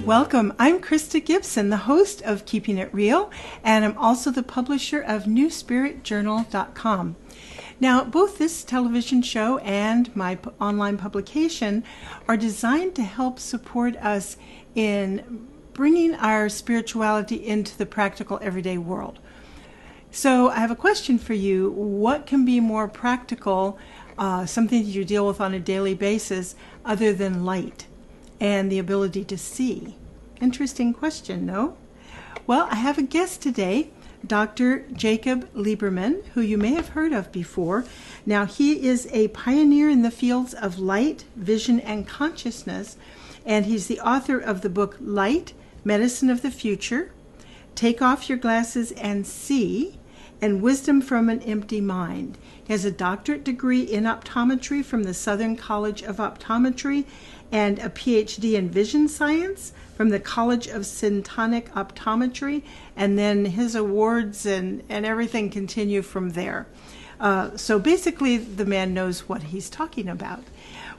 Welcome. I'm Krista Gibson, the host of Keeping It Real, and I'm also the publisher of NewSpiritJournal.com. Now, both this television show and my online publication are designed to help support us in bringing our spirituality into the practical everyday world. So I have a question for you. What can be more practical, something that you deal with on a daily basis, other than light and the ability to see? Interesting question, no? Well, I have a guest today, Dr. Jacob Liberman, who you may have heard of before. Now, he is a pioneer in the fields of light, vision, and consciousness, and he's the author of the book Light, Medicine of the Future, Take Off Your Glasses and See, and Wisdom from an Empty Mind. He has a doctorate degree in optometry from the Southern College of Optometry and a PhD in vision science from the College of Syntonic Optometry, and then his awards and everything continue from there. So basically, the man knows what he's talking about.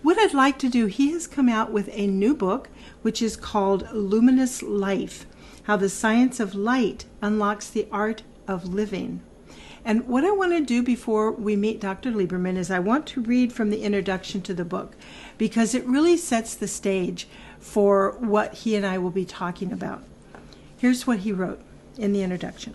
What I'd like to do, he has come out with a new book, which is called Luminous Life, How the Science of Light Unlocks the Art of Living. And what I want to do before we meet Dr. Liberman is I want to read from the introduction to the book, because it really sets the stage for what he and I will be talking about. Here's what he wrote in the introduction.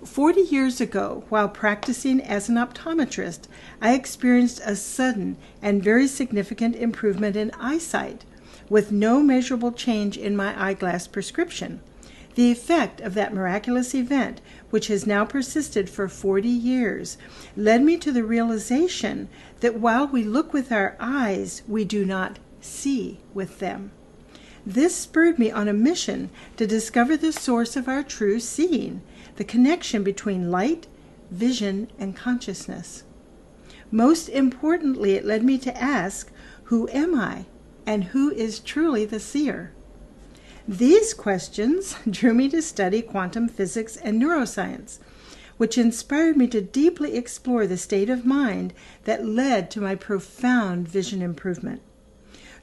40 years ago, while practicing as an optometrist, I experienced a sudden and very significant improvement in eyesight, with no measurable change in my eyeglass prescription. The effect of that miraculous event, which has now persisted for 40 years, led me to the realization that while we look with our eyes, we do not see with them. This spurred me on a mission to discover the source of our true seeing, the connection between light, vision, and consciousness. Most importantly, it led me to ask, who am I, and who is truly the seer? These questions drew me to study quantum physics and neuroscience, which inspired me to deeply explore the state of mind that led to my profound vision improvement.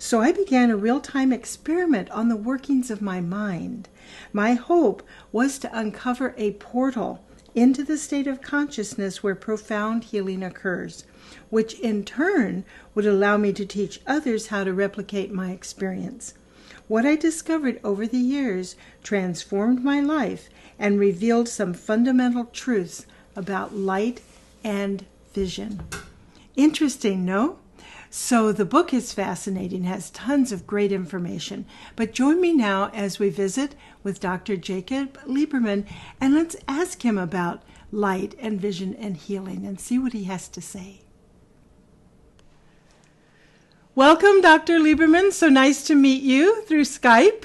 So I began a real-time experiment on the workings of my mind. My hope was to uncover a portal into the state of consciousness where profound healing occurs, which in turn would allow me to teach others how to replicate my experience. What I discovered over the years transformed my life and revealed some fundamental truths about light and vision. Interesting, no? So the book is fascinating, has tons of great information. But join me now as we visit with Dr. Jacob Liberman, and let's ask him about light and vision and healing and see what he has to say. Welcome, Dr. Liberman. So nice to meet you through Skype.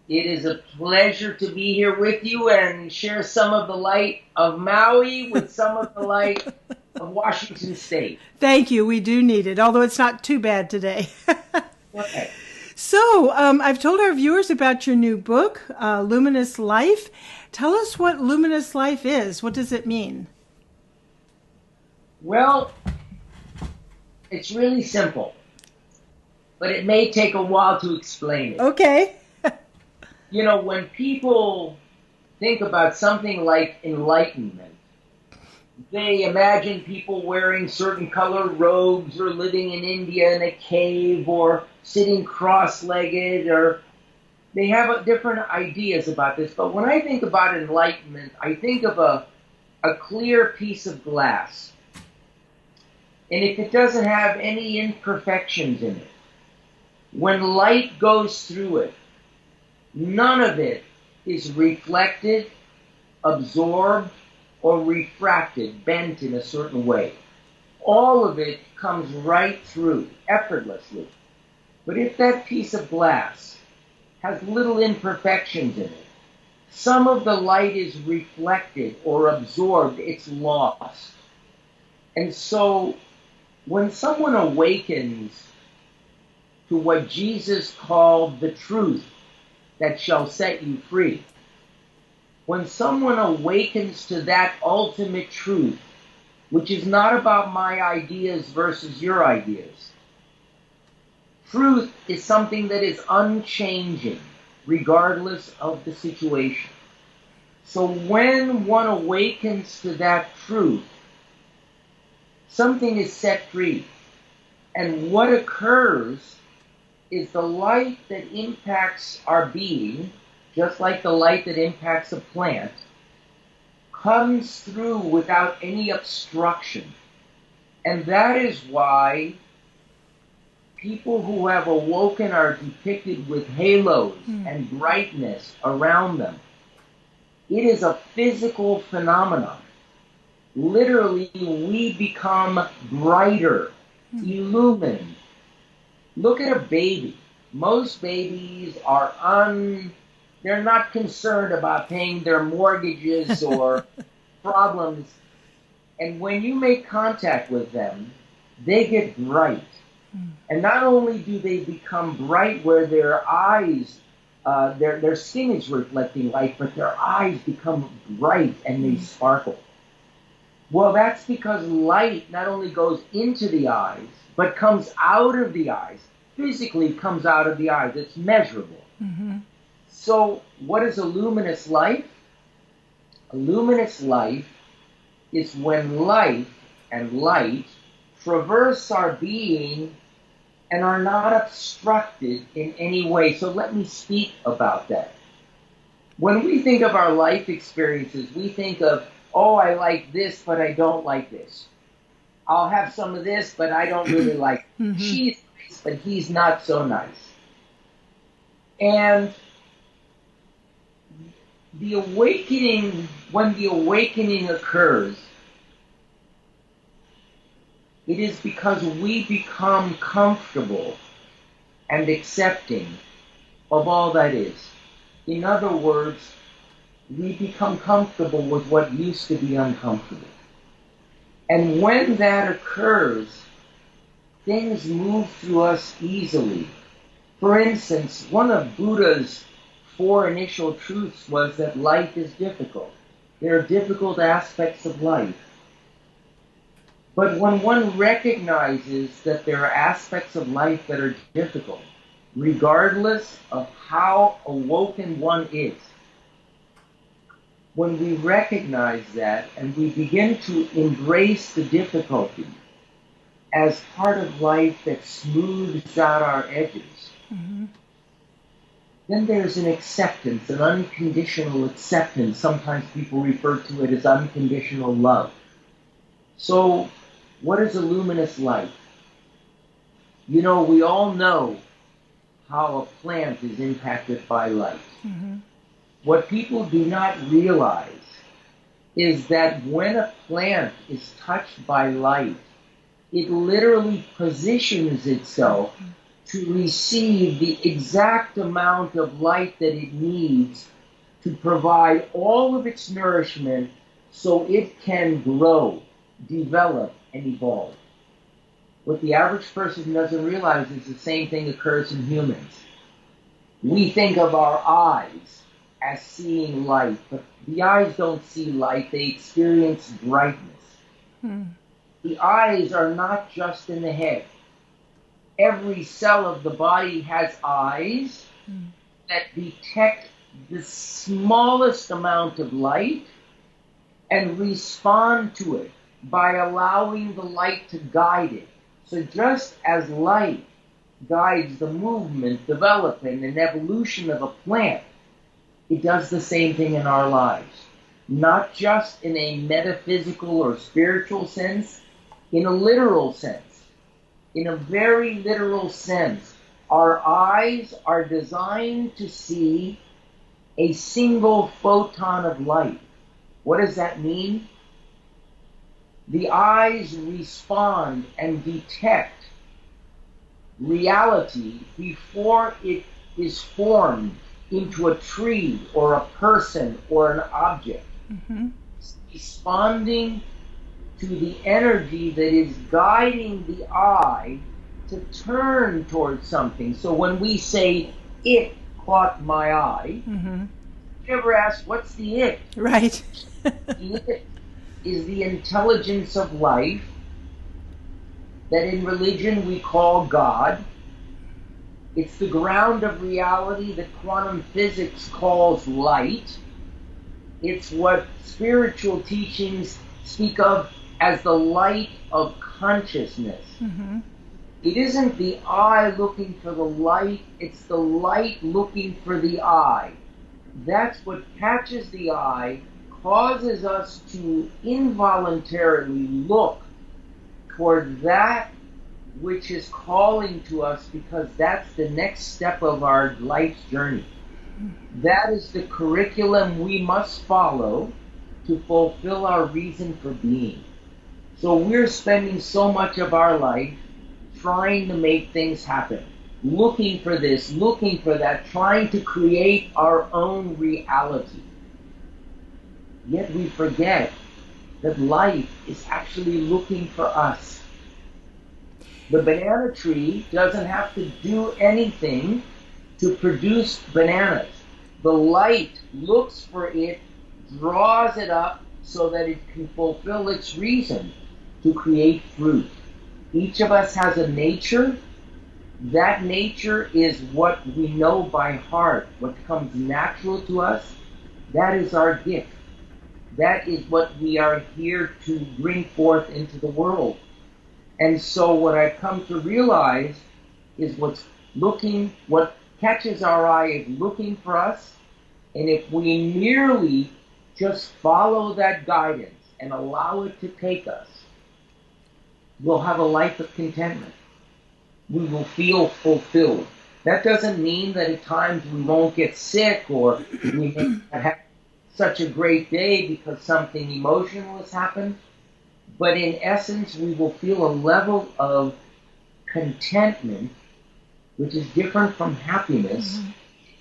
It is a pleasure to be here with you and share some of the light of Maui with some of the light of Washington State. Thank you. We do need it, although it's not too bad today. Okay. So I've told our viewers about your new book, Luminous Life. Tell us what Luminous Life is. What does it mean? Well, it's really simple, but it may take a while to explain it. Okay. You know, when people think about something like enlightenment, they imagine people wearing certain color robes or living in India in a cave or sitting cross-legged, or they have different ideas about this. But when I think about enlightenment, I think of a clear piece of glass. And if it doesn't have any imperfections in it, when light goes through it, none of it is reflected, absorbed, or refracted, bent in a certain way. All of it comes right through, effortlessly. But if that piece of glass has little imperfections in it, some of the light is reflected or absorbed, it's lost. And so when someone awakens to what Jesus called the truth that shall set you free, when someone awakens to that ultimate truth, which is not about my ideas versus your ideas, truth is something that is unchanging. regardless of the situation. So when one awakens to that truth, something is set free. And what occurs is the light that impacts our being, just like the light that impacts a plant, comes through without any obstruction. And that is why people who have awoken are depicted with halos and brightness around them. It is a physical phenomenon. Literally, we become brighter, illumined. Look at a baby. Most babies are they're not concerned about paying their mortgages or problems. And when you make contact with them, they get bright. And not only do they become bright where their eyes, their skin is reflecting light, but their eyes become bright and they sparkle. Well, that's because light not only goes into the eyes, but comes out of the eyes. Physically comes out of the eyes. It's measurable. So what is a luminous life? A luminous life is when life and light traverse our being and are not obstructed in any way. So let me speak about that. When we think of our life experiences, we think of, oh, I like this, but I don't like this. I'll have some of this, but I don't really like it. She's nice, but he's not so nice. And the awakening, when the awakening occurs, it is because we become comfortable and accepting of all that is. In other words, we become comfortable with what used to be uncomfortable. And when that occurs, things move through us easily. For instance, one of Buddha's 4 initial truths was that life is difficult. There are difficult aspects of life. But when one recognizes that there are aspects of life that are difficult, regardless of how awoken one is, when we recognize that and we begin to embrace the difficulty as part of life that smooths out our edges, then there's an acceptance, an unconditional acceptance. Sometimes people refer to it as unconditional love. So, what is a luminous life? You know, we all know how a plant is impacted by light. What people do not realize is that when a plant is touched by light, it literally positions itself to receive the exact amount of light that it needs to provide all of its nourishment so it can grow, develop, and evolve. What the average person doesn't realize is the same thing occurs in humans. We think of our eyes as seeing light, but the eyes don't see light, they experience brightness. The eyes are not just in the head. Every cell of the body has eyes that detect the smallest amount of light and respond to it by allowing the light to guide it. So just as light guides the movement, development, and evolution of a plant, it does the same thing in our lives. Not just in a metaphysical or spiritual sense, in a literal sense. In a very literal sense, our eyes are designed to see a single photon of light. What does that mean? The eyes respond and detect reality before it is formed into a tree or a person or an object. Responding to the energy that is guiding the eye to turn towards something. So when we say, it caught my eye, you ever ask, what's the it? Right. The it is the intelligence of life that in religion we call God, It's the ground of reality that quantum physics calls light. It's what spiritual teachings speak of as the light of consciousness. Mm-hmm. It isn't the eye looking for the light, it's the light looking for the eye. That's what catches the eye, causes us to involuntarily look toward that which is calling to us, because that's the next step of our life's journey. That is the curriculum we must follow to fulfill our reason for being. So we're spending so much of our life trying to make things happen, looking for this, looking for that, trying to create our own reality. Yet we forget that life is actually looking for us. The banana tree doesn't have to do anything to produce bananas. The light looks for it, draws it up so that it can fulfill its reason to create fruit. Each of us has a nature. That nature is what we know by heart, what comes natural to us. That is our gift. That is what we are here to bring forth into the world. And so what I've come to realize is what catches our eye is looking for us. And if we merely just follow that guidance and allow it to take us, we'll have a life of contentment. We will feel fulfilled. That doesn't mean that at times we won't get sick or we may not have such a great day because something emotional has happened. But in essence, we will feel a level of contentment which is different from happiness. Mm-hmm.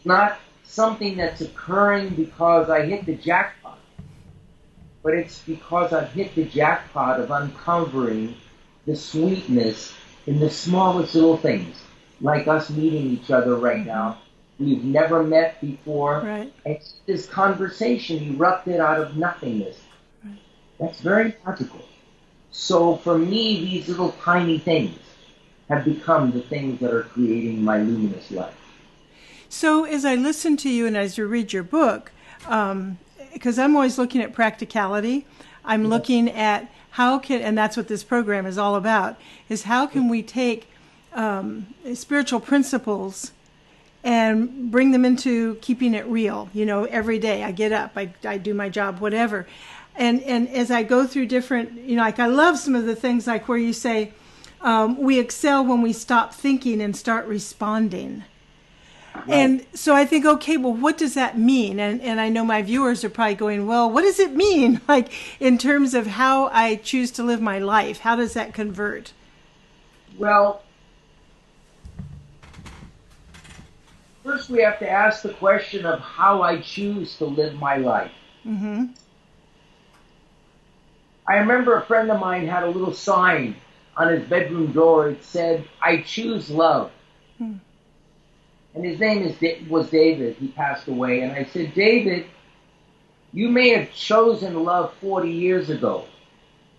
Not something that's occurring because I hit the jackpot, but it's because I've hit the jackpot of uncovering the sweetness in the smallest little things, like us meeting each other right now. We've never met before, right. And this conversation erupted out of nothingness. Right. That's very magical. So for me, these little tiny things have become the things that are creating my luminous life. So as I listen to you and as you read your book, because I'm always looking at practicality, I'm looking at and that's what this program is all about, is how can we take spiritual principles and bring them into keeping it real. Every day I get up, I do my job, whatever. And as I go through different, like I love some of the things like where you say, we excel when we stop thinking and start responding. Right. And so I think, okay, well, what does that mean? And I know my viewers are probably going, well, what does it mean? Like in terms of how I choose to live my life, how does that convert? Well, first we have to ask the question of how I choose to live my life. Mm-hmm. I remember a friend of mine had a little sign on his bedroom door. It said, "I choose love." And his name was David. He passed away. And I said, "David, you may have chosen love 40 years ago,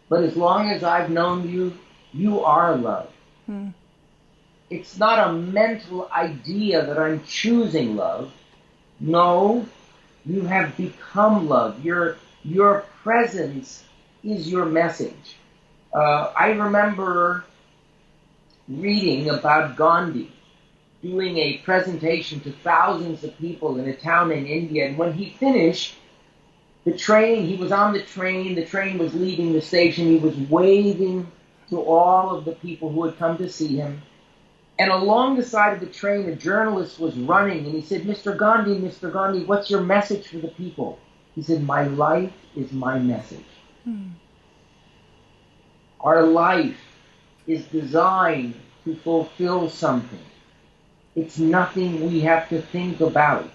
but as long as I've known you, you are love." It's not a mental idea that I'm choosing love. No, you have become love. Your presence is your message. I remember reading about Gandhi doing a presentation to thousands of people in a town in India, and when he finished, he was on the train was leaving the station, he was waving to all of the people who had come to see him, and along the side of the train, a journalist was running, and he said, Mr. Gandhi, what's your message for the people?" He said, "My life is my message." Our life is designed to fulfill something. It's nothing we have to think about.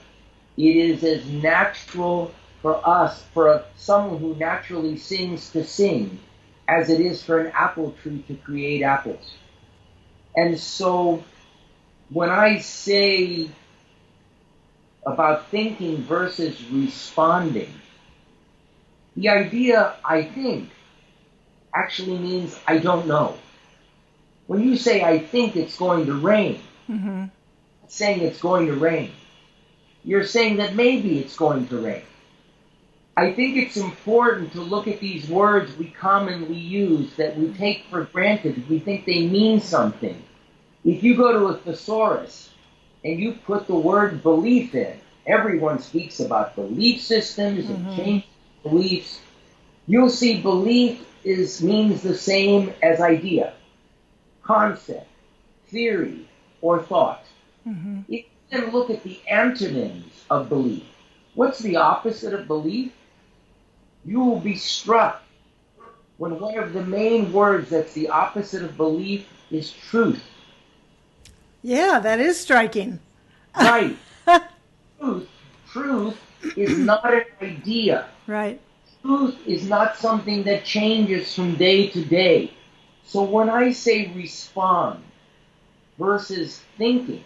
It is as natural for us, for someone who naturally sings to sing, as it is for an apple tree to create apples. And so when I say about thinking versus responding, the idea, I think, actually means I don't know. When you say, "I think it's going to rain," saying it's going to rain. You're saying that maybe it's going to rain. I think it's important to look at these words we commonly use that we take for granted. We think they mean something. If you go to a thesaurus and you put the word belief in, everyone speaks about belief systems and change beliefs. You'll see belief means the same as idea, concept, theory, or thought. If you then look at the antonyms of belief, what's the opposite of belief? You will be struck when one of the main words that's the opposite of belief is truth. Yeah, that is striking. Right. Truth is not an idea. Right. Truth is not something that changes from day to day. So when I say respond versus thinking,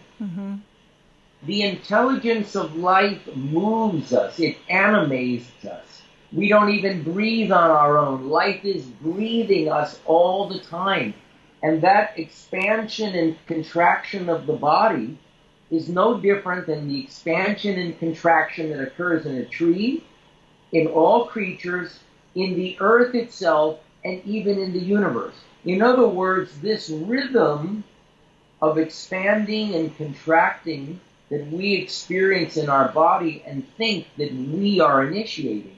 the intelligence of life moves us. It animates us. We don't even breathe on our own. Life is breathing us all the time. And that expansion and contraction of the body is no different than the expansion and contraction that occurs in a tree, in all creatures, in the earth itself, and even in the universe. In other words, this rhythm of expanding and contracting that we experience in our body and think that we are initiating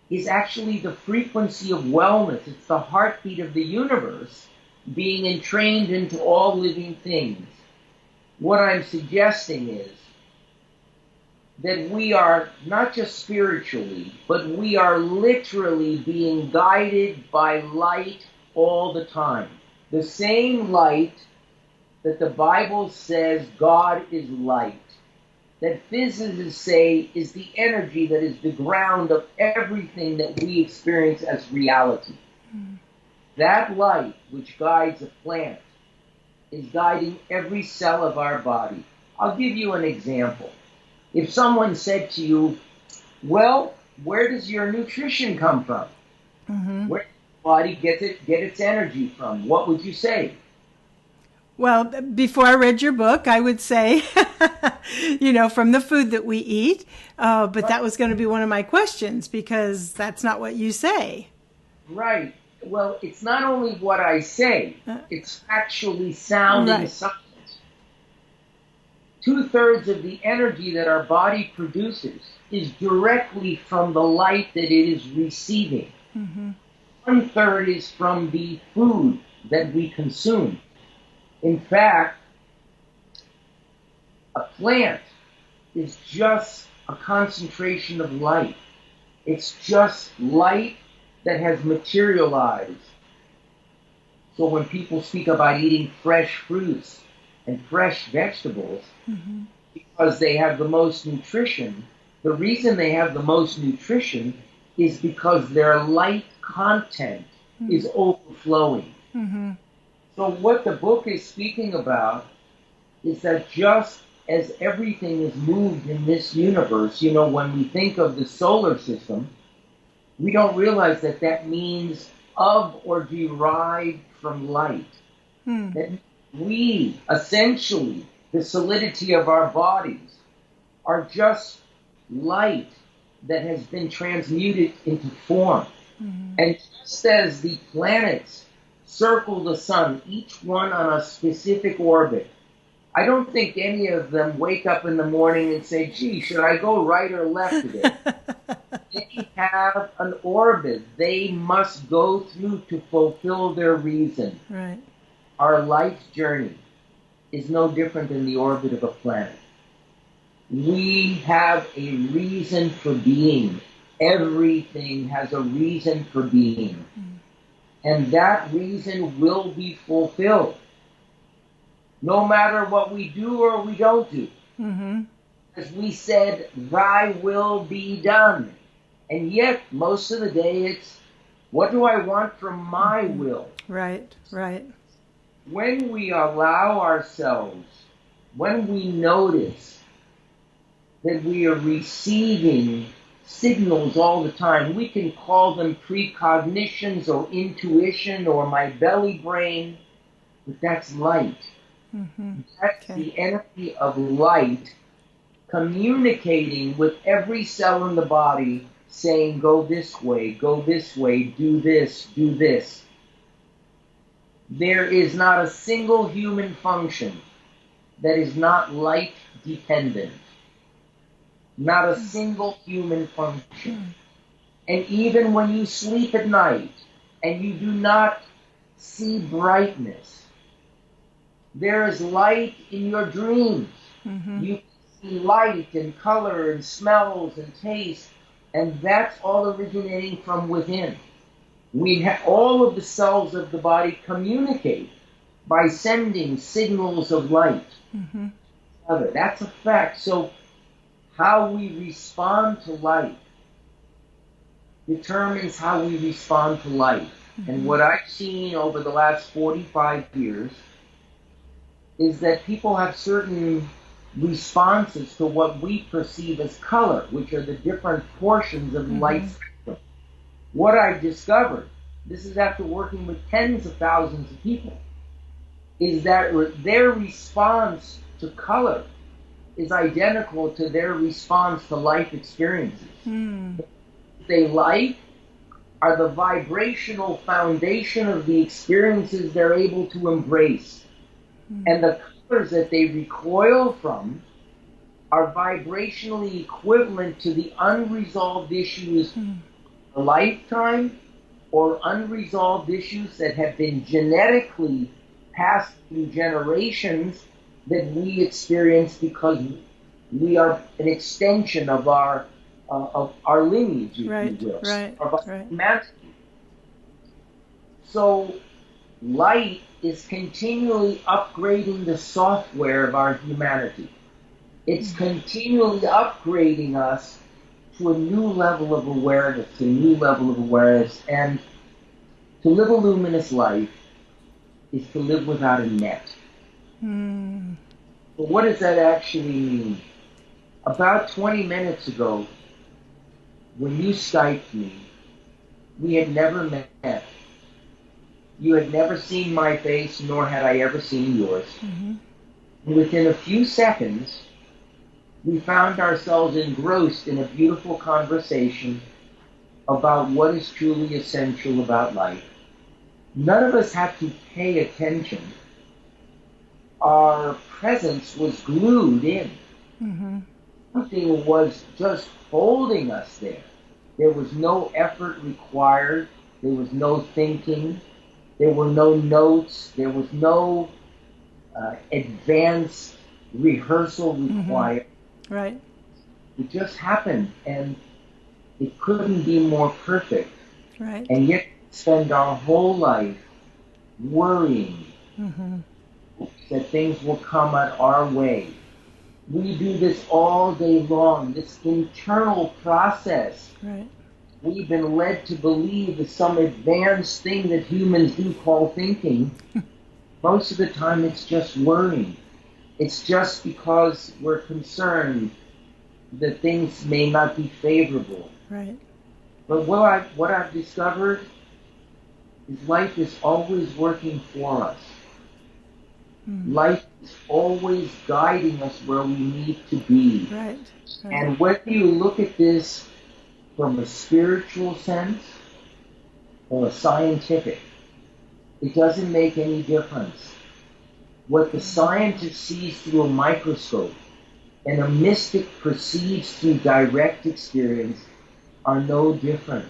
is actually the frequency of wellness. It's the heartbeat of the universe being entrained into all living things. What I'm suggesting is that we are not just spiritually, but we are literally being guided by light all the time. The same light that the Bible says God is light, that physicists say is the energy that is the ground of everything that we experience as reality. That light which guides a plant is guiding every cell of our body. I'll give you an example. If someone said to you, well, where does your nutrition come from? Where does the body get its energy from? What would you say? Well, before I read your book, I would say, from the food that we eat. But that was going to be one of my questions because that's not what you say. Right. Well, it's not only what I say, it's actually sound and science. 2/3 of the energy that our body produces is directly from the light that it is receiving. 1/3 is from the food that we consume. In fact, a plant is just a concentration of light. It's just light that has materialized. So when people speak about eating fresh fruits and fresh vegetables, because they have the most nutrition, the reason they have the most nutrition is because their light content is overflowing. So what the book is speaking about is that just as everything is moved in this universe, when we think of the solar system, we don't realize that that means of or derived from light. That we, essentially, the solidity of our bodies, are just light that has been transmuted into form. And just as the planets circle the sun, each one on a specific orbit, I don't think any of them wake up in the morning and say, gee, should I go right or left today? They have an orbit they must go through to fulfill their reason. Right. Our life's journey is no different than the orbit of a planet. We have a reason for being. Everything has a reason for being. And that reason will be fulfilled. No matter what we do or we don't do. As we said, thy will be done. And yet, most of the day, it's, what do I want from my will? Right. When we allow ourselves, when we notice that we are receiving signals all the time, we can call them precognitions or intuition or my belly brain, but that's light. That's the energy of light communicating with every cell in the body, saying, go this way, do this, do this. There is not a single human function that is not light dependent. Not a single human function. And even when you sleep at night and you do not see brightness, there is light in your dreams. You see light and color and smells and taste, and that's all originating from within. We have all of the cells of the body communicate by sending signals of light. That's a fact. So how we respond to light determines how we respond to life. And what I've seen over the last 45 years is that people have certain responses to what we perceive as color, which are the different portions of the light spectrum. What I've discovered, this is after working with tens of thousands of people, is that their response to color is identical to their response to life experiences. They like are the vibrational foundation of the experiences they're able to embrace. And the colors that they recoil from are vibrationally equivalent to the unresolved issues of a lifetime or unresolved issues that have been genetically passed through generations that we experience because we are an extension of our lineage, if you will, of our humanity. So light is continually upgrading the software of our humanity. It's continually upgrading us to a new level of awareness, and to live a luminous life is to live without a net. But what does that actually mean? About 20 minutes ago, when you Skyped me, we had never met. You had never seen my face, nor had I ever seen yours. And within a few seconds, we found ourselves engrossed in a beautiful conversation about what is truly essential about life. None of us had to pay attention. Our presence was glued in. Something was just holding us there. There was no effort required. There was no thinking. There were no notes. There was no advanced rehearsal required. Right. It just happened, and it couldn't be more perfect. Right. And yet spend our whole life worrying that things will come at our way. We do this all day long, this internal process. Right. We've been led to believe is some advanced thing that humans do call thinking. Most of the time it's just worrying. It's just because we're concerned that things may not be favorable. Right. But what I've discovered is life is always working for us. Life is always guiding us where we need to be. Right. And whether you look at this from a spiritual sense or a scientific, it doesn't make any difference. What the scientist sees through a microscope and a mystic perceives through direct experience are no different.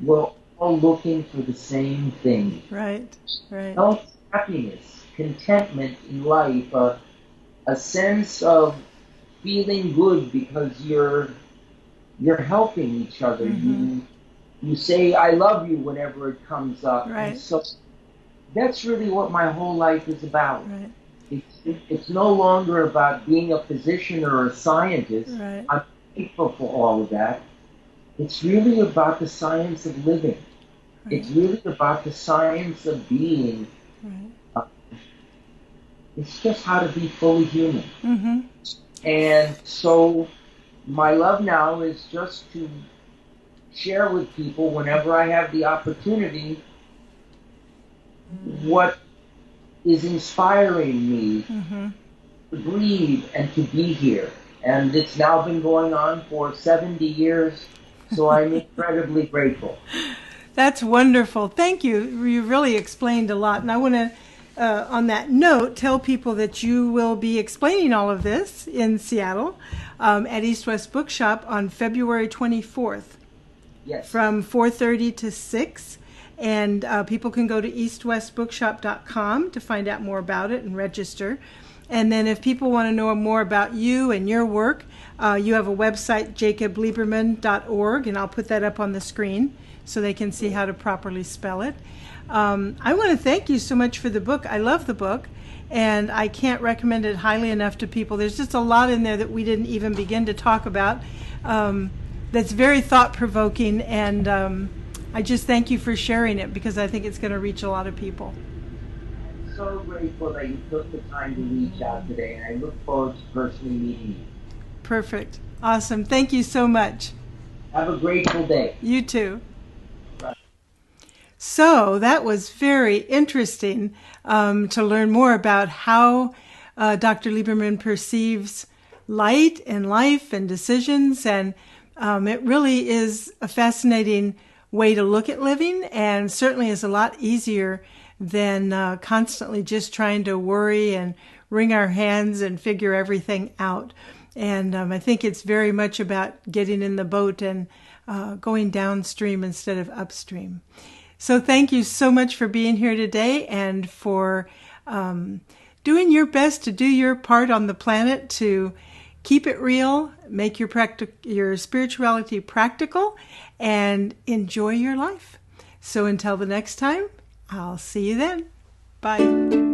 We're all looking for the same thing. Right. Health, happiness, contentment in life, a sense of feeling good because you're helping each other. You say I love you whenever it comes up. Right. And so that's really what my whole life is about. Right. It's no longer about being a physician or a scientist. Right. I'm grateful for all of that. It's really about the science of living. Right. It's really about the science of being. Right. It's just how to be fully human. And so my love now is just to share with people whenever I have the opportunity what is inspiring me to breathe and to be here. And it's now been going on for 70 years, so I'm incredibly grateful. That's wonderful. Thank you. You really explained a lot. And I want to, on that note, tell people that you will be explaining all of this in Seattle at East West Bookshop on February 24th. Yes. From 4:30 to 6. And people can go to eastwestbookshop.com to find out more about it and register. And then if people want to know more about you and your work, you have a website, jacobliberman.org, and I'll put that up on the screen so they can see how to properly spell it. I want to thank you so much for the book. I love the book, and I can't recommend it highly enough to people. There's just a lot in there that we didn't even begin to talk about that's very thought-provoking, and I just thank you for sharing it because I think it's going to reach a lot of people. I'm so grateful that you took the time to reach out today, and I look forward to personally meeting you. Perfect. Awesome. Thank you so much. Have a grateful day. You too. So that was very interesting to learn more about how Dr. Liberman perceives light and life and decisions. And it really is a fascinating way to look at living, and certainly is a lot easier than constantly just trying to worry and wring our hands and figure everything out. And I think it's very much about getting in the boat and going downstream instead of upstream. So thank you so much for being here today and for doing your best to do your part on the planet to keep it real, make your spirituality practical, and enjoy your life. So until the next time, I'll see you then. Bye.